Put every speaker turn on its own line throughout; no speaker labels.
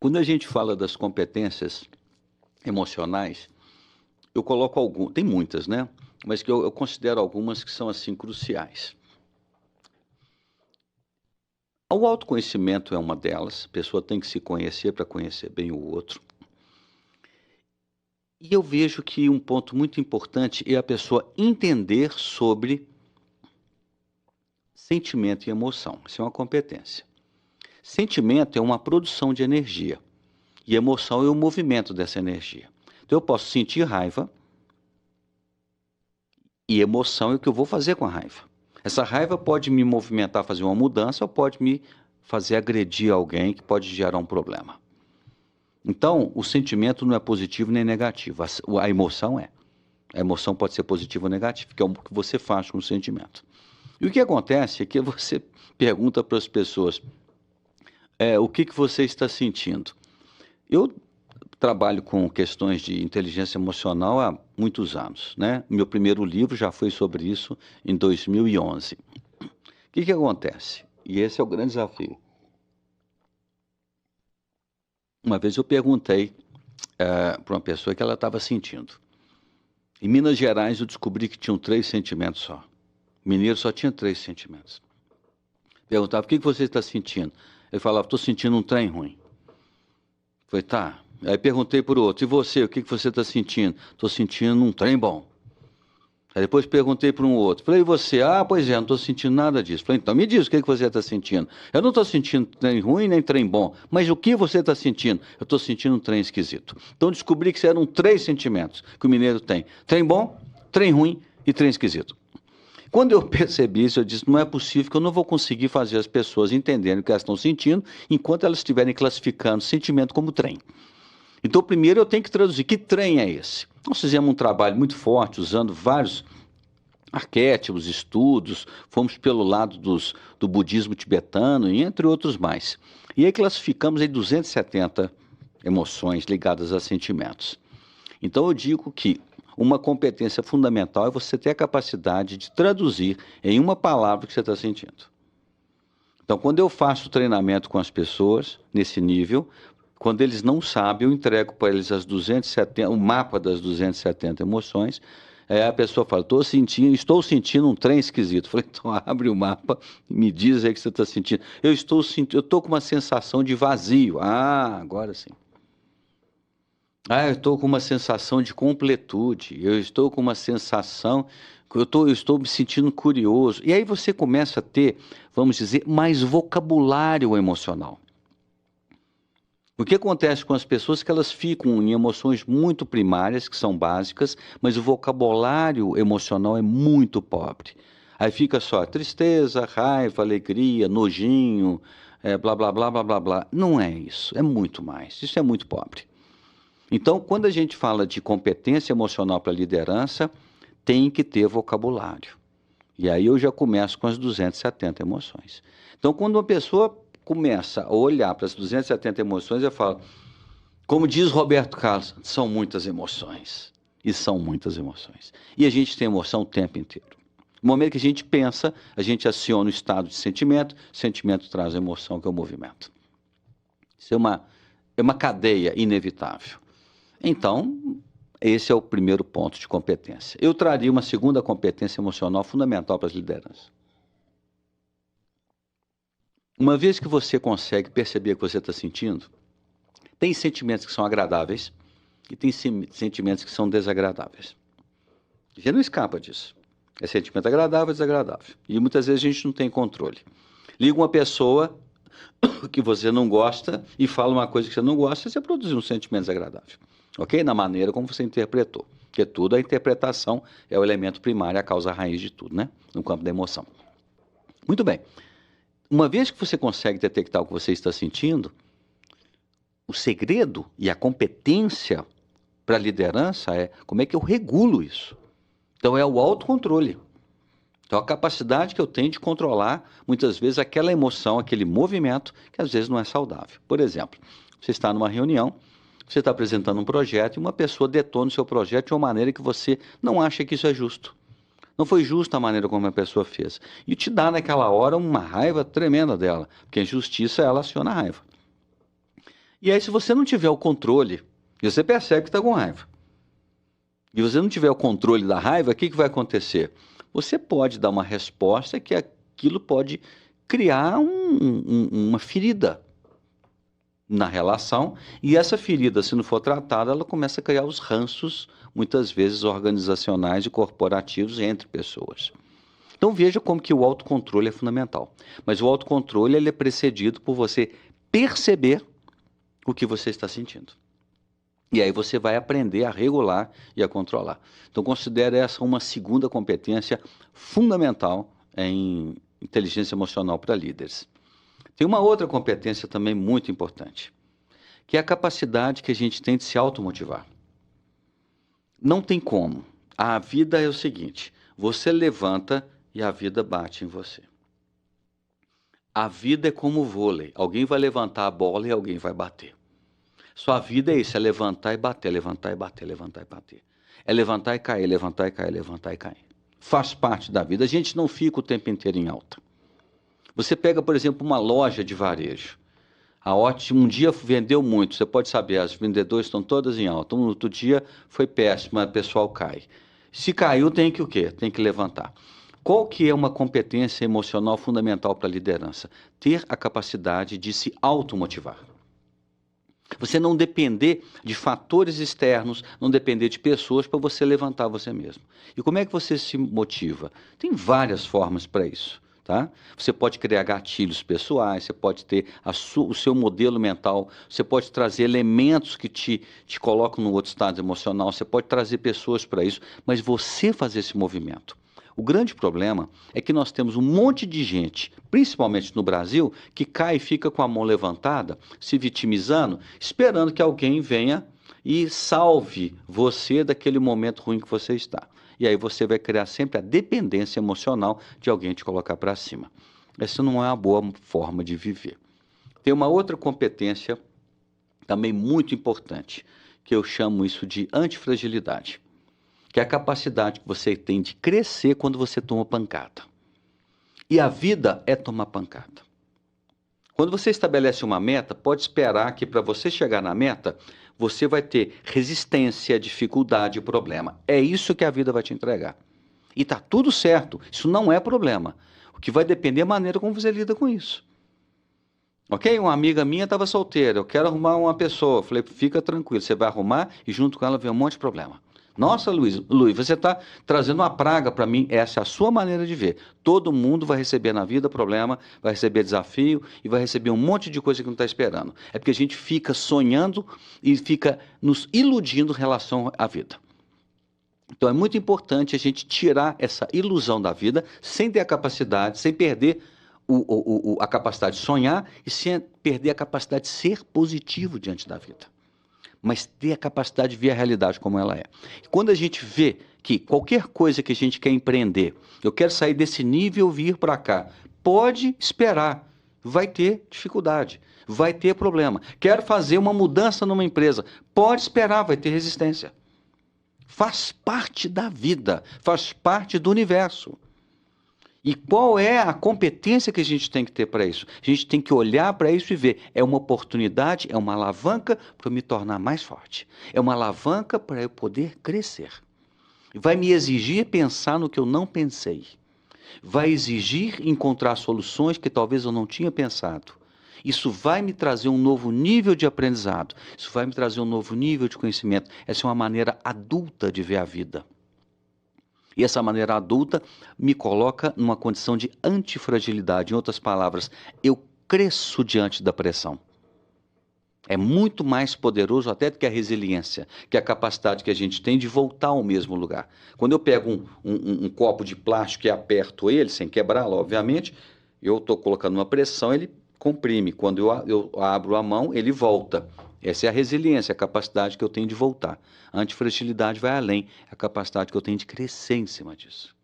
Quando a gente fala das competências emocionais, eu coloco algumas, tem muitas, né? Mas que eu considero algumas que são assim cruciais. O autoconhecimento é uma delas, a pessoa tem que se conhecer para conhecer bem o outro. E eu vejo que um ponto muito importante é a pessoa entender sobre sentimento e emoção. Isso é uma competência. Sentimento é uma produção de energia e emoção é o movimento dessa energia. Então eu posso sentir raiva e emoção é o que eu vou fazer com a raiva. Essa raiva pode me movimentar a fazer uma mudança ou pode me fazer agredir alguém que pode gerar um problema. Então, o sentimento não é positivo nem negativo, a emoção é. A emoção pode ser positiva ou negativa, que é o que você faz com o sentimento. E o que acontece é que você pergunta para as pessoas, o que você está sentindo? Eu trabalho com questões de inteligência emocional há muitos anos, né? Meu primeiro livro já foi sobre isso em 2011. O que acontece? E esse é o grande desafio. Uma vez eu perguntei para uma pessoa o que ela estava sentindo. Em Minas Gerais eu descobri que tinham 3 sentimentos só. Mineiro só tinha 3 sentimentos. Perguntava, o que você está sentindo? Ele falava, estou sentindo um trem ruim. Falei, tá. Aí perguntei para o outro, e você, o que você está sentindo? Estou sentindo um trem bom. Aí depois perguntei para um outro. Falei, e você? Ah, pois é, não estou sentindo nada disso. Falei, então me diz o que você está sentindo. Eu não estou sentindo trem ruim nem trem bom, mas o que você está sentindo? Eu estou sentindo um trem esquisito. Então descobri que eram 3 sentimentos que o mineiro tem. Trem bom, trem ruim e trem esquisito. Quando eu percebi isso, eu disse, não é possível que eu não vou conseguir fazer as pessoas entenderem o que elas estão sentindo enquanto elas estiverem classificando sentimento como trem. Então, primeiro eu tenho que traduzir, que trem é esse? Nós fizemos um trabalho muito forte, usando vários arquétipos, estudos, fomos pelo lado do budismo tibetano, e entre outros mais. E aí classificamos aí 270 emoções ligadas a sentimentos. Então eu digo que uma competência fundamental é você ter a capacidade de traduzir em uma palavra o que você está sentindo. Então, quando eu faço treinamento com as pessoas, nesse nível, quando eles não sabem, eu entrego para eles o mapa das 270 emoções. A pessoa fala, estou sentindo um trem esquisito. Eu falei, então abre o mapa e me diz aí o que você está sentindo. Eu estou com uma sensação de vazio. Ah, agora sim. Ah, eu estou com uma sensação de completude. Eu estou com uma sensação eu estou me sentindo curioso. E aí você começa a ter, vamos dizer, mais vocabulário emocional. O que acontece com as pessoas é que elas ficam em emoções muito primárias, que são básicas, mas o vocabulário emocional é muito pobre. Aí fica só tristeza, raiva, alegria, nojinho, blá, blá, blá, blá, blá, blá. Não é isso, é muito mais. Isso é muito pobre. Então, quando a gente fala de competência emocional para liderança, tem que ter vocabulário. E aí eu já começo com as 270 emoções. Então, quando uma pessoa começa a olhar para as 270 emoções, eu falo, como diz Roberto Carlos, são muitas emoções. E são muitas emoções. E a gente tem emoção o tempo inteiro. No momento que a gente pensa, a gente aciona o estado de sentimento traz a emoção, que é o movimento. Isso é uma cadeia inevitável. Então, esse é o primeiro ponto de competência. Eu traria uma segunda competência emocional fundamental para as lideranças. Uma vez que você consegue perceber o que você está sentindo, tem sentimentos que são agradáveis e tem sentimentos que são desagradáveis. Você não escapa disso. É sentimento agradável, desagradável. E muitas vezes a gente não tem controle. Liga uma pessoa que você não gosta e fala uma coisa que você não gosta, você produz um sentimento desagradável. Ok? Na maneira como você interpretou. Porque tudo, a interpretação é o elemento primário, a causa raiz de tudo, né? No campo da emoção. Muito bem. Uma vez que você consegue detectar o que você está sentindo, o segredo e a competência para a liderança é como é que eu regulo isso. Então é o autocontrole. Então a capacidade que eu tenho de controlar, muitas vezes, aquela emoção, aquele movimento, que às vezes não é saudável. Por exemplo, você está numa reunião, você está apresentando um projeto e uma pessoa detona o seu projeto de uma maneira que você não acha que isso é justo. Não foi justa a maneira como a pessoa fez. E te dá naquela hora uma raiva tremenda dela, porque a injustiça ela aciona a raiva. E aí, se você não tiver o controle, e você percebe que está com raiva, e você não tiver o controle da raiva, o que vai acontecer? Você pode dar uma resposta que aquilo pode criar uma ferida na relação, e essa ferida, se não for tratada, ela começa a criar os ranços, muitas vezes organizacionais e corporativos entre pessoas. Então veja como que o autocontrole é fundamental. Mas o autocontrole ele é precedido por você perceber o que você está sentindo. E aí você vai aprender a regular e a controlar. Então considere essa uma segunda competência fundamental em inteligência emocional para líderes. Tem uma outra competência também muito importante, que é a capacidade que a gente tem de se automotivar. Não tem como. A vida é o seguinte, você levanta e a vida bate em você. A vida é como o vôlei, alguém vai levantar a bola e alguém vai bater. Sua vida é isso, é levantar e bater, levantar e bater, levantar e bater. É levantar e cair, levantar e cair, levantar e cair. Faz parte da vida, a gente não fica o tempo inteiro em alta. Você pega, por exemplo, uma loja de varejo. A Ótimo um dia vendeu muito, você pode saber, as vendedoras estão todas em alta. Um outro dia foi péssimo, o pessoal cai. Se caiu, tem que o quê? Tem que levantar. Qual que é uma competência emocional fundamental para a liderança? Ter a capacidade de se automotivar. Você não depender de fatores externos, não depender de pessoas para você levantar você mesmo. E como é que você se motiva? Tem várias formas para isso. Tá? Você pode criar gatilhos pessoais, você pode ter o seu modelo mental, você pode trazer elementos que te colocam num outro estado emocional, você pode trazer pessoas para isso, mas você fazer esse movimento. O grande problema é que nós temos um monte de gente, principalmente no Brasil, que cai e fica com a mão levantada, se vitimizando, esperando que alguém venha e salve você daquele momento ruim que você está. E aí você vai criar sempre a dependência emocional de alguém te colocar para cima. Essa não é uma boa forma de viver. Tem uma outra competência também muito importante, que eu chamo isso de antifragilidade, que é a capacidade que você tem de crescer quando você toma pancada. E a vida é tomar pancada. Quando você estabelece uma meta, pode esperar que para você chegar na meta, você vai ter resistência, dificuldade e problema. É isso que a vida vai te entregar. E está tudo certo, isso não é problema. O que vai depender é a maneira como você lida com isso. Ok? Uma amiga minha estava solteira, eu quero arrumar uma pessoa. Eu falei, fica tranquilo, você vai arrumar e junto com ela vem um monte de problema. Nossa, Luiz, você está trazendo uma praga para mim. Essa é a sua maneira de ver. Todo mundo vai receber na vida problema, vai receber desafio e vai receber um monte de coisa que não está esperando. É porque a gente fica sonhando e fica nos iludindo em relação à vida. Então é muito importante a gente tirar essa ilusão da vida sem ter a capacidade, sem perder a capacidade de sonhar e sem perder a capacidade de ser positivo diante da vida. Mas ter a capacidade de ver a realidade como ela é. E quando a gente vê que qualquer coisa que a gente quer empreender, eu quero sair desse nível e vir para cá, pode esperar, vai ter dificuldade, vai ter problema. Quero fazer uma mudança numa empresa, pode esperar, vai ter resistência. Faz parte da vida, faz parte do universo. E qual é a competência que a gente tem que ter para isso? A gente tem que olhar para isso e ver, é uma oportunidade, é uma alavanca para eu me tornar mais forte. É uma alavanca para eu poder crescer. Vai me exigir pensar no que eu não pensei. Vai exigir encontrar soluções que talvez eu não tinha pensado. Isso vai me trazer um novo nível de aprendizado. Isso vai me trazer um novo nível de conhecimento. Essa é uma maneira adulta de ver a vida. E essa maneira adulta me coloca numa condição de antifragilidade. Em outras palavras, eu cresço diante da pressão. É muito mais poderoso até do que a resiliência, que é a capacidade que a gente tem de voltar ao mesmo lugar. Quando eu pego um copo de plástico e aperto ele, sem quebrá-lo, obviamente, eu estou colocando uma pressão, ele comprime. Quando eu abro a mão, ele volta. Essa é a resiliência, a capacidade que eu tenho de voltar. A antifragilidade vai além, é a capacidade que eu tenho de crescer em cima disso.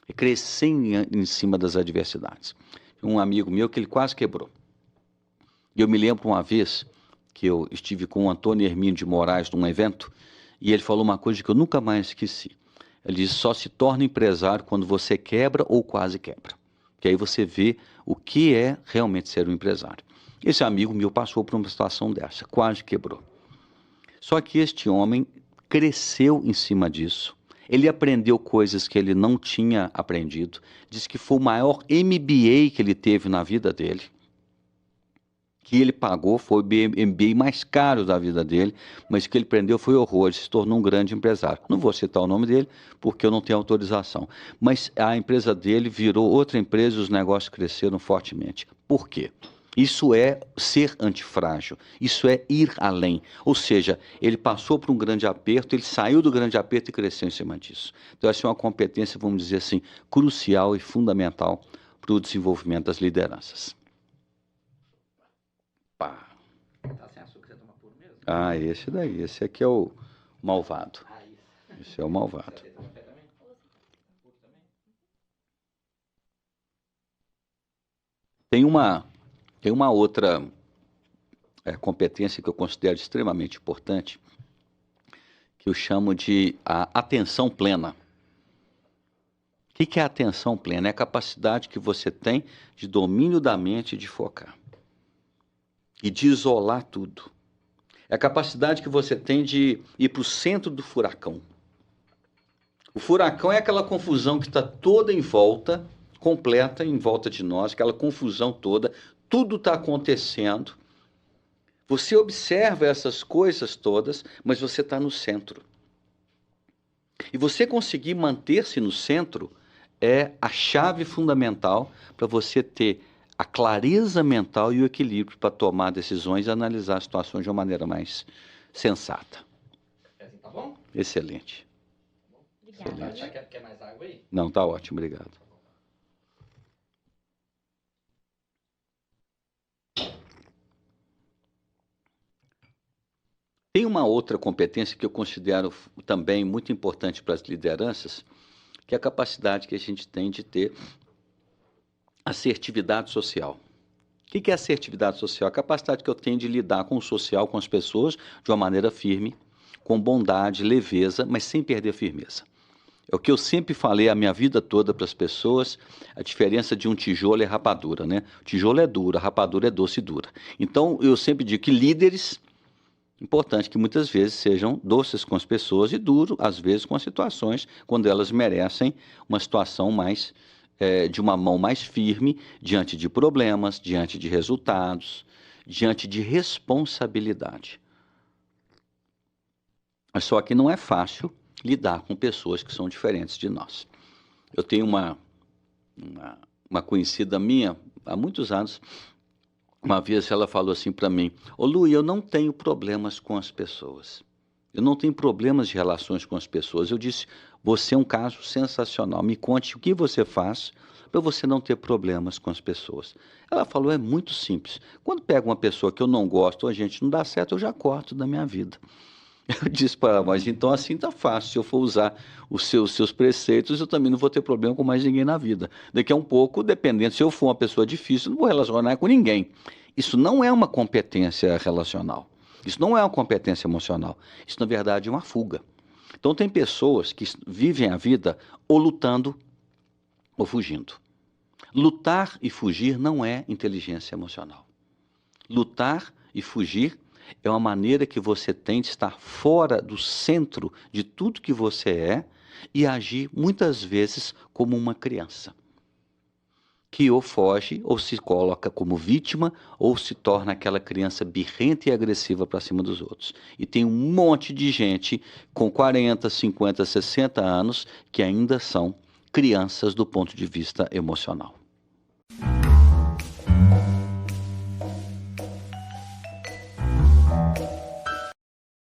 E crescer em cima das adversidades. Um amigo meu que ele quase quebrou. E eu me lembro uma vez que eu estive com o Antônio Hermínio de Moraes num evento, e ele falou uma coisa que eu nunca mais esqueci. Ele disse, só se torna empresário quando você quebra ou quase quebra. Que aí você vê o que é realmente ser um empresário. Esse amigo meu passou por uma situação dessa, quase quebrou. Só que este homem cresceu em cima disso. Ele aprendeu coisas que ele não tinha aprendido. Diz que foi o maior MBA que ele teve na vida dele. Que ele pagou, foi o MBA mais caro da vida dele, mas o que ele aprendeu foi horror, se tornou um grande empresário. Não vou citar o nome dele, porque eu não tenho autorização. Mas a empresa dele virou outra empresa e os negócios cresceram fortemente. Por quê? Isso é ser antifrágil, isso é ir além. Ou seja, ele passou por um grande aperto, ele saiu do grande aperto e cresceu em cima disso. Então essa é uma competência, vamos dizer assim, crucial e fundamental para o desenvolvimento das lideranças. Pá.
Tá sem açúcar, você toma puro mesmo?
Ah, esse daí, esse aqui é o malvado.
Ah, isso.
Esse é o malvado.
Você toma café também? Puro também?
Tem uma outra competência que eu considero extremamente importante, que eu chamo de a atenção plena. O que é a atenção plena? É a capacidade que você tem de domínio da mente e de focar. E de isolar tudo. É a capacidade que você tem de ir para o centro do furacão. O furacão é aquela confusão que está toda em volta, completa em volta de nós, aquela confusão toda, tudo está acontecendo. Você observa essas coisas todas, mas você está no centro. E você conseguir manter-se no centro é a chave fundamental para você ter a clareza mental e o equilíbrio para tomar decisões e analisar situações de uma maneira mais sensata.
Assim, tá bom?
Excelente.
Obrigada.
Excelente.
Quer mais água aí?
Não, tá ótimo, obrigado. Tem uma outra competência que eu considero também muito importante para as lideranças, que é a capacidade que a gente tem de ter assertividade social. O que é assertividade social? A capacidade que eu tenho de lidar com o social, com as pessoas, de uma maneira firme, com bondade, leveza, mas sem perder a firmeza. É o que eu sempre falei a minha vida toda para as pessoas, a diferença de um tijolo e rapadura, né? O tijolo é duro, a rapadura é doce e dura. Então, eu sempre digo que líderes, importante que muitas vezes sejam doces com as pessoas e duro, às vezes, com as situações, quando elas merecem uma situação mais, de uma mão mais firme, diante de problemas, diante de resultados, diante de responsabilidade. Mas só que não é fácil lidar com pessoas que são diferentes de nós. Eu tenho uma conhecida minha, há muitos anos, uma vez ela falou assim para mim: ô Lu, eu não tenho problemas com as pessoas. Eu não tenho problemas de relações com as pessoas. Eu disse: você é um caso sensacional. Me conte o que você faz para você não ter problemas com as pessoas. Ela falou: é muito simples. Quando pega uma pessoa que eu não gosto, ou a gente não dá certo, eu já corto da minha vida. Eu disse para ela: mas então assim tá fácil. Se eu for usar os seus preceitos, eu também não vou ter problema com mais ninguém na vida. Daqui a um pouco, dependendo, se eu for uma pessoa difícil, eu não vou relacionar com ninguém. Isso não é uma competência relacional. Isso não é uma competência emocional. Isso, na verdade, é uma fuga. Então, tem pessoas que vivem a vida ou lutando ou fugindo. Lutar e fugir não é inteligência emocional. Lutar e fugir é uma maneira que você tem de estar fora do centro de tudo que você é e agir muitas vezes como uma criança, que ou foge, ou se coloca como vítima, ou se torna aquela criança birrenta e agressiva para cima dos outros. E tem um monte de gente com 40, 50, 60 anos que ainda são crianças do ponto de vista emocional.